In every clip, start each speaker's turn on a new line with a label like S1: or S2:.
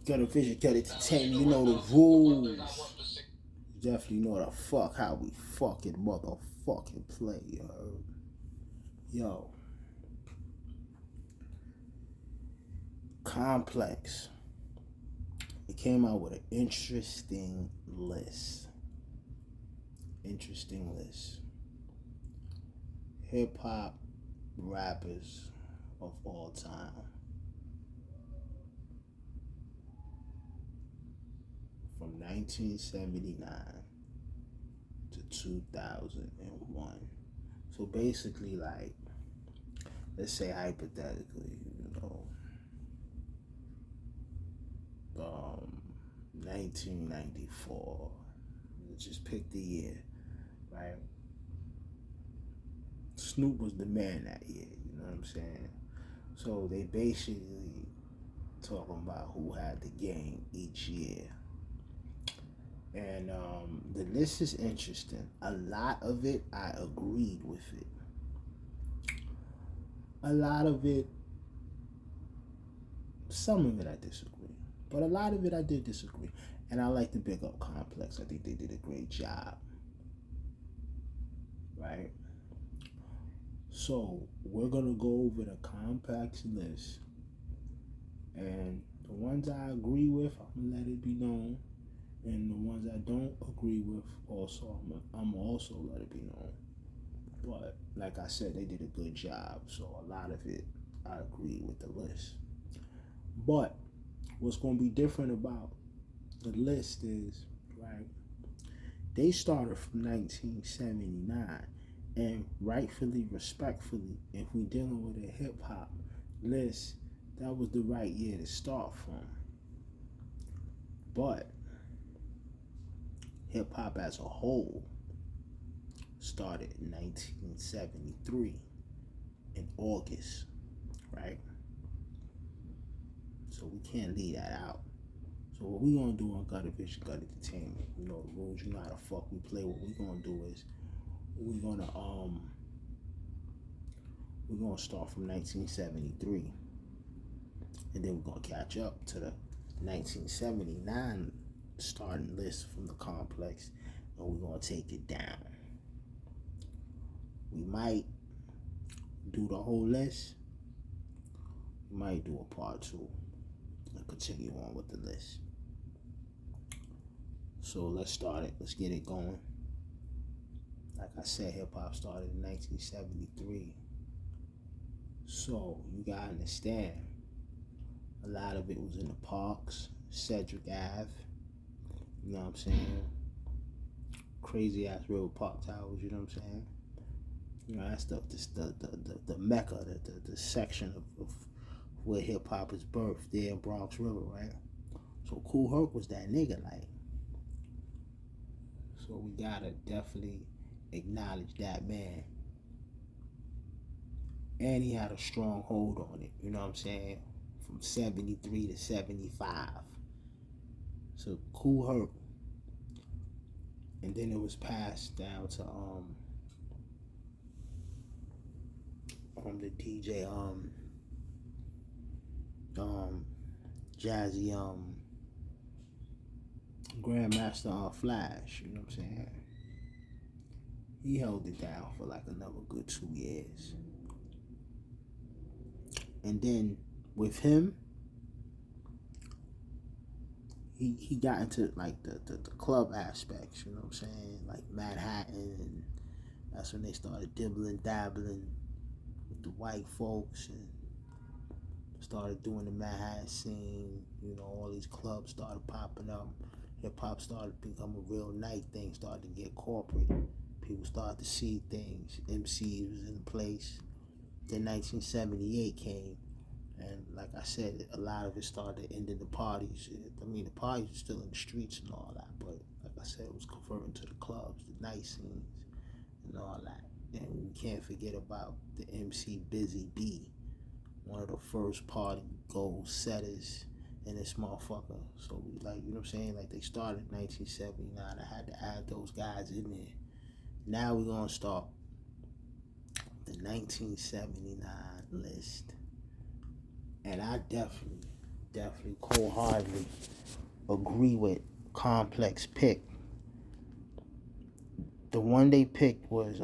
S1: Got a vision, got it to 10. You know the rules. You definitely know the fuck how we fucking motherfucking play, yo. Yo. Complex. It came out with an interesting list. Interesting list. Hip hop rappers of all time. From 1979 to 2001. So basically, like, let's say hypothetically, 1994. Let's just pick the year, right? Snoop was the man that year, you know what I'm saying? So they basically talking about who had the game each year. And the list is interesting. A lot of it, I agreed with it. A lot of it, some of it I disagree. But a lot of it I did disagree. And I like to big up Complex. I think they did a great job. Right? So we're going to go over the Complex list. And the ones I agree with, I'm going to let it be known. And the ones I don't agree with, also, I'm also let it be known. But like I said, they did a good job. So a lot of it, I agree with the list. But what's going to be different about the list is, right, they started from 1979. And rightfully, respectfully, if we dealing with a hip hop list, that was the right year to start from. But hip hop as a whole started in 1973 in August, right? So we can't leave that out. So what we gonna do on Gutter Vision, Gut Entertainment, you know the rules, you know how the fuck we play. What we gonna do is we're gonna start from 1973, and then we're gonna catch up to the 1979 starting list from the Complex, and we're gonna take it down. We might do the whole list. We might do a part 2 and continue on with the list. So let's start it. Let's get it going. Like I said, hip hop started in 1973. So you gotta understand, a lot of it was in the parks, Cedric Ave. You know what I'm saying? Crazy ass River Park Towers. You know what I'm saying? You know, that's the mecca, the section of where hip hop is birthed there in Bronx River, right? So Kool Herc was that nigga, like. So we gotta definitely acknowledge that man. And he had a strong hold on it, you know what I'm saying? From 73 to 75. So Kool Herc. And then it was passed down to the DJ Jazzy Grandmaster Flash, you know what I'm saying? He held it down for like another good 2 years. And then with him, he got into like the club aspects, you know what I'm saying? Like Manhattan, and that's when they started dibbling, dabbling with the white folks and started doing the Manhattan scene. You know, all these clubs started popping up. Hip hop started to become a real night thing, started to get corporate. People started to see things. MCs was in place. Then 1978 came, and like I said, a lot of it started ending the parties. I mean, the parties were still in the streets and all that, but like I said, it was converting to the clubs, the night scenes, and all that. And we can't forget about the MC Busy B, one of the first party goal setters in this motherfucker. So we like, you know what I'm saying? Like they started in 1979. I had to add those guys in there. Now we're gonna start the 1979 list. And I definitely definitely wholeheartedly agree with Complex pick. The one they picked was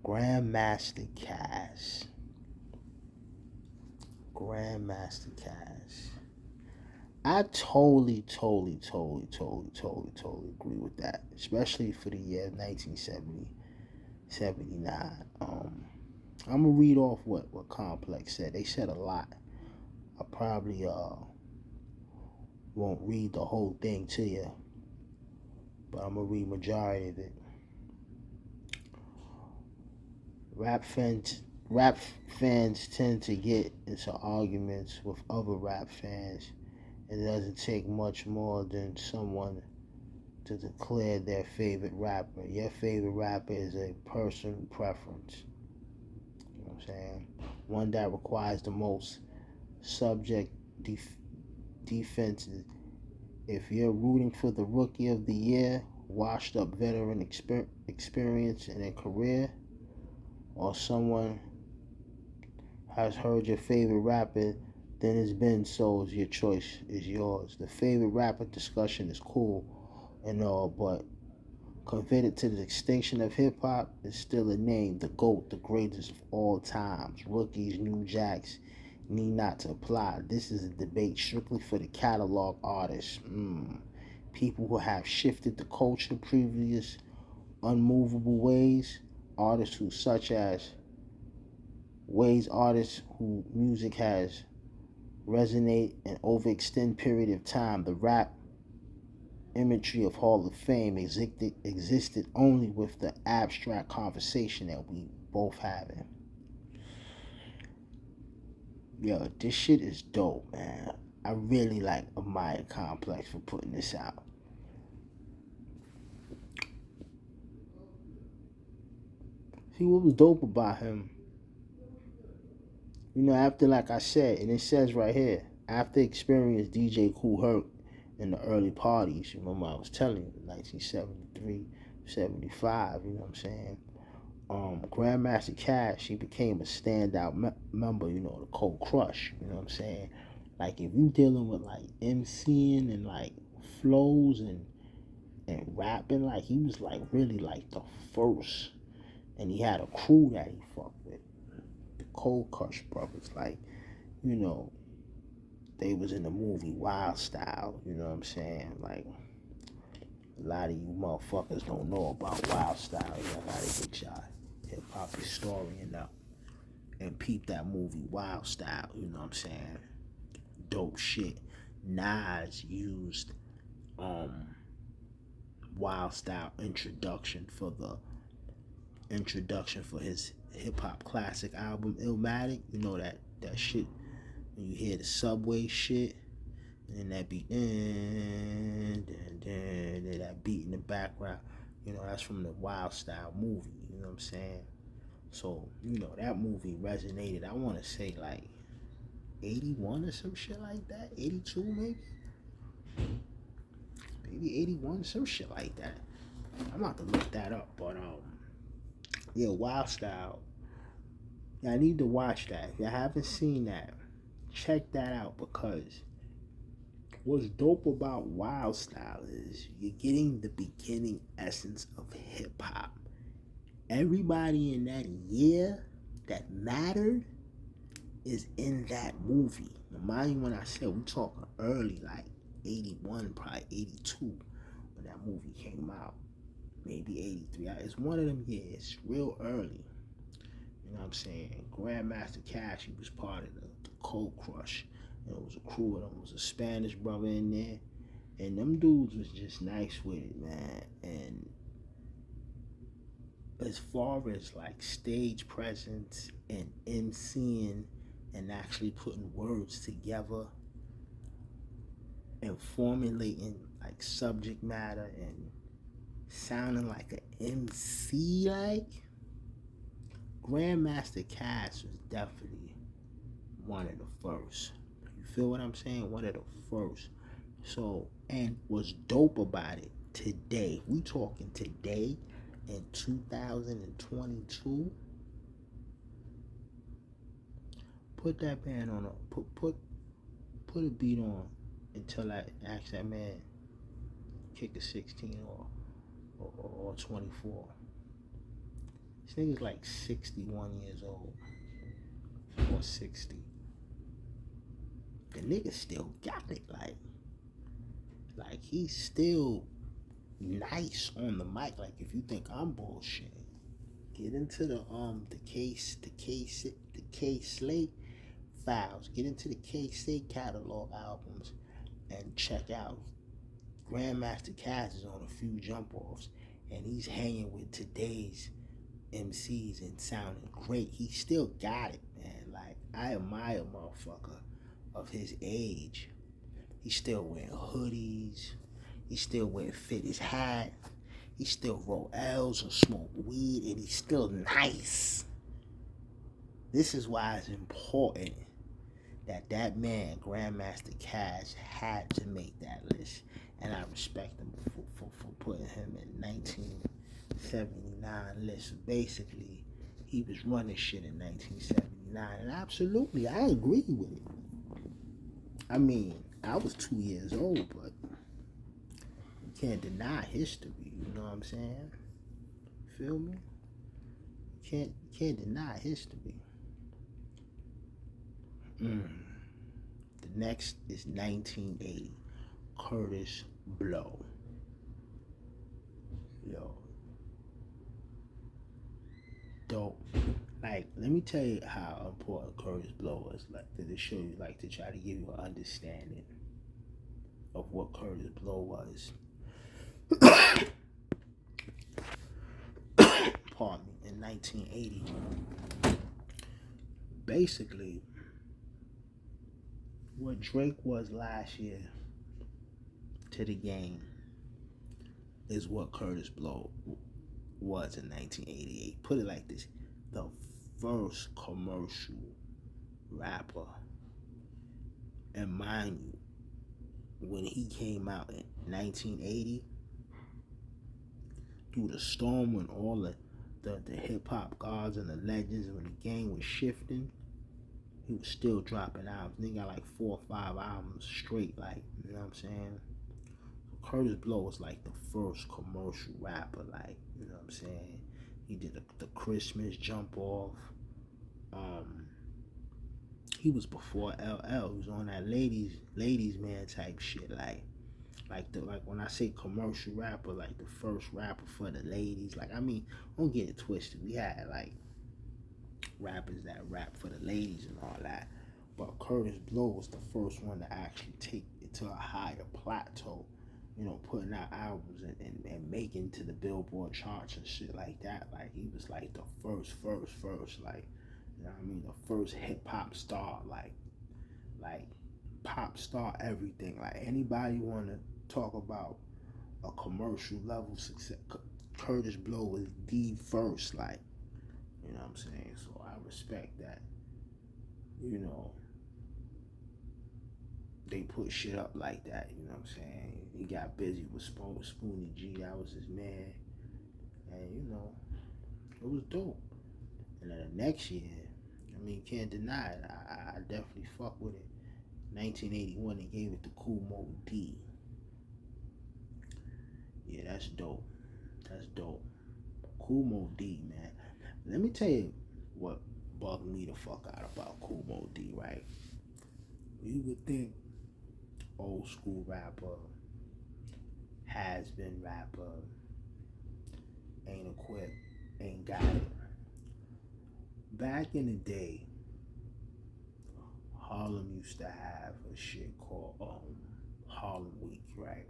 S1: Grandmaster Caz. Grandmaster Caz. I totally agree with that, especially for the year 1970, 79. I'm gonna read off what Complex said. They said a lot. I probably won't read the whole thing to you, but I'm gonna read majority of it. Rap fans tend to get into arguments with other rap fans. It doesn't take much more than someone to declare their favorite rapper. Your favorite rapper is a personal preference. You know what I'm saying? One that requires the most subject defenses. If you're rooting for the rookie of the year, washed up veteran experience in a career, or someone has heard your favorite rapper, then it's been so. Your choice is yours. The favorite rapper discussion is cool and all, but committed to the extinction of hip hop is still a name. The GOAT, the greatest of all times. Rookies, new jacks need not to apply. This is a debate strictly for the catalog artists. People who have shifted the culture previous unmovable ways. Artists who such as artists who music has resonate and overextend period of time. The rap imagery of Hall of Fame existed only with the abstract conversation that we both having. Yo, this shit is dope, man. I really like Amaya Complex for putting this out. See, what was dope about him, after, like I said, and it says right here, after experience DJ Kool Herc in the early parties, you remember I was telling you, 1973, 75, you know what I'm saying? Grandmaster Caz, she became a standout member, the Cold Crush, you know what I'm saying? Like, if you dealing with, like, MCing and, like, flows and rapping, like, he was, like, really, like, the first. And he had a crew that he fucked with. The Cold Crush brothers, like, they was in the movie Wild Style, you know what I'm saying? Like, a lot of you motherfuckers don't know about Wild Style. I gotta get y'all hip-hop historian up and peep that movie Wild Style, you know what I'm saying? Dope shit. Nas used Wild Style introduction for his hip-hop classic album Illmatic. You know that shit when you hear the subway shit and that beat, that beat in the background, that's from the Wild Style movie, you know what I'm saying? So, that movie resonated, I want to say, like, 81 or some shit like that, 82 maybe 81, some shit like that. I'm about to look that up, but, yeah, Wild Style, I need to watch that. If you haven't seen that, check that out, because what's dope about Wild Style is you're getting the beginning essence of hip hop. Everybody in that year that mattered is in that movie. Now, mind you, when I said we talking early, like 81, probably 82, when that movie came out, maybe 83. It's one of them years, real early. You know what I'm saying? Grandmaster Caz, he was part of the Cold Crush. It was a crew of them. It was a Spanish brother in there. And them dudes was just nice with it, man. And as far as like stage presence and MCing and actually putting words together and formulating like subject matter and sounding like an MC, like, Grandmaster Caz was definitely one of the first. You feel what I'm saying? One of the first. So, and what's dope about it today, we talking today in 2022, put that band on a put a beat on until I ask that man kick a 16 or 24. This nigga's like 61 years old or 60. The nigga still got it. Like he's still nice on the mic. Like if you think I'm bullshit, get into the K Slate files. Get into the K Slate catalog albums and check out. Grandmaster Caz is on a few jump offs, and he's hanging with today's MCs and sounding great. He still got it, man. Like I admire a motherfucker of his age. He's still wearing hoodies. He still wearing fit his hat. He still roll L's or smoke weed, and he's still nice. This is why it's important that man, Grandmaster Caz, had to make that list. And I respect him for putting him in 1979 list. Basically, he was running shit in 1979. And absolutely, I agree with it. I mean, I was 2 years old, but you can't deny history. You know what I'm saying? Feel me? You can't deny history. The next is 1980. Kurtis Blow. Yo. Dope. Like, let me tell you how important Kurtis Blow is. Like, to show you, like, to try to give you an understanding of what Kurtis Blow was. Pardon me. In 1980. Basically, what Drake was last year to the game is what Kurtis Blow was in 1988. Put it like this: the first commercial rapper. And mind you, when he came out in 1980, through the storm, when all the hip hop gods and the legends, when the game was shifting, he was still dropping albums. He got like 4 or 5 albums straight, like, you know what I'm saying? So Kurtis Blow was like the first commercial rapper, like, you know what I'm saying? He did the Christmas jump off. He was before LL. He was on that ladies man type shit, like when I say commercial rapper, like the first rapper for the ladies. Like, I mean, don't get it twisted. We had like rappers that rap for the ladies and all that, but Kurtis Blow was the first one to actually take it to a higher plateau, you know, putting out albums and making to the Billboard charts and shit like that. Like, he was like the first, like, you know what I mean, the first hip hop star, like pop star, everything. Like, anybody want to talk about a commercial level success, Kurtis Blow was the first, like, you know what I'm saying? So I respect that, you know, they put shit up like that, you know what I'm saying? He got busy with Spoonie G, that was his man, and, you know, it was dope. And then the next year, I mean, can't deny it, I definitely fuck with it. 1981, they gave it to Kool Moe Dee. Yeah, that's dope. Kool Moe Dee, man. Let me tell you what bugged me the fuck out about Kool Moe Dee, right? You would think old school rapper, has been rapper, ain't equipped, ain't got it. Back in the day, Harlem used to have a shit called Harlem Week, right?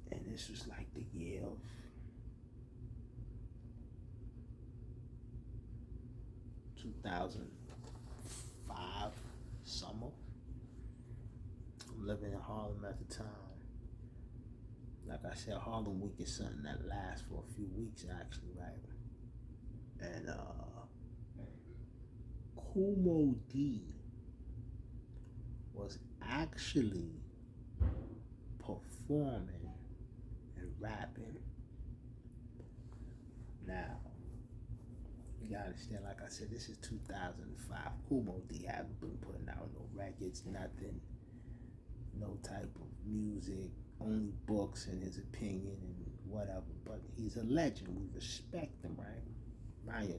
S1: And this was like the year of 2005 summer. I'm living in Harlem at the time. Like I said, Harlem Week is something that lasts for a few weeks, actually, right? And Kool Moe Dee was actually performing and rapping. Now, You gotta understand, like I said, this is 2005. Kool Moe Dee haven't been putting out no records, nothing, no type of music, only books and his opinion and whatever. But he's a legend. We respect him, right? Mind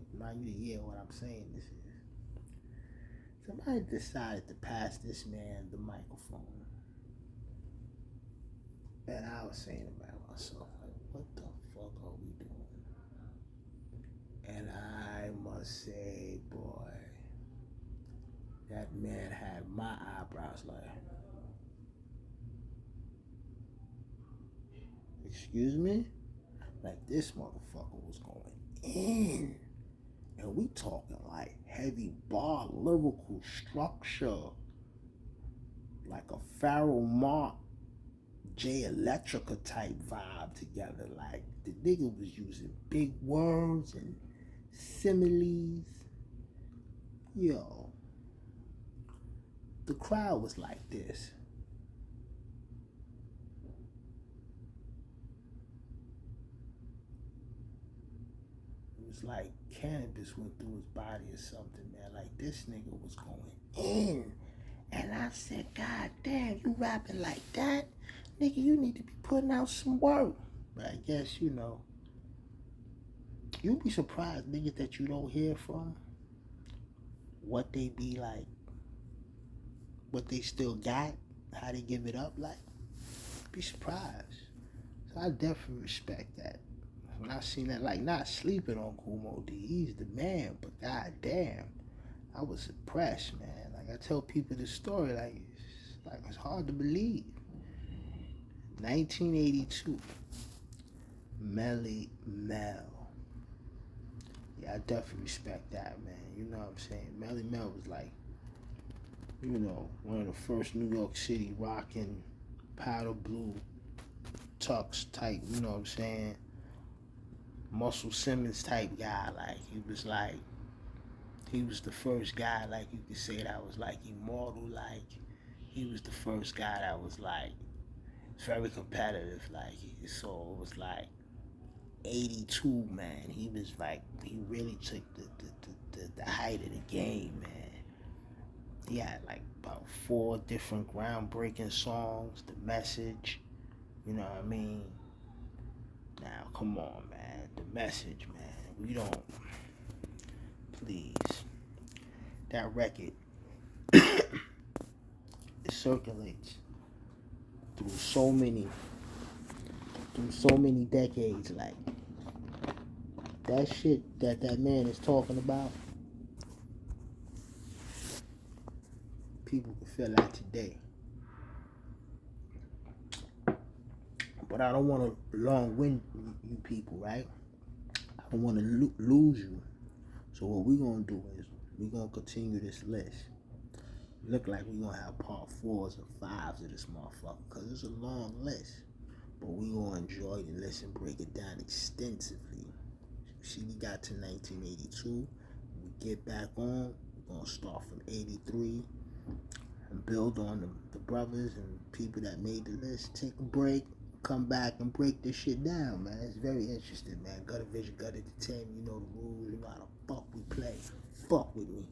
S1: you to hear what I'm saying. This is somebody decided to pass this man the microphone, and I was saying about myself, like, what the fuck are we doing? And I must say, boy, that man had my eyebrows like, excuse me? Like, this motherfucker was going in. And we talking like heavy bar lyrical structure. Like a Pharoah Monch, Jay Electrica type vibe together. Like, the nigga was using big words and similes. Yo. The crowd was like this. It was like cannabis went through his body or something, man. Like, this nigga was going in. And I said, God damn, you rapping like that? Nigga, you need to be putting out some work. But I guess, you'd be surprised, niggas that you don't hear from, what they be like, what they still got, how they give it up, like, be surprised. So I definitely respect that. When I seen that, like, not sleeping on Kool Moe Dee, he's the man, but god damn, I was impressed, man. Like, I tell people this story, it's hard to believe. 1982, Melle Mel. Yeah, I definitely respect that, man. You know what I'm saying? Melle Mel was like, one of the first New York City rocking powder blue tux type, you know what I'm saying? Muscle Simmons type guy. Like, he was the first guy, like, you could say that was like immortal. Like, he was the first guy that was like very competitive. Like, so it was like 82, man. He was like, he really took the height of the game, man. He had like about 4 different groundbreaking songs. The Message, you know what I mean? Now, come on, man. The Message, man. We don't, please. That record, it circulates through so many decades. Like, that shit that man is talking about, people can feel that today. But I don't want to long-wind you people, right? I don't want to lose you. So what we're going to do is we're going to continue this list. Look like we're going to have part 4s or 5s of this motherfucker, because it's a long list. But we're going to enjoy the list and break it down extensively. See, we got to 1982. We get back on. We're going to start from 83 and build on the brothers and people that made the list. Take a break. Come back and break this shit down, man. It's very interesting, man. Gutter Vision, Gutter Entertainment. You know the rules. You know how the fuck we play. Fuck with me.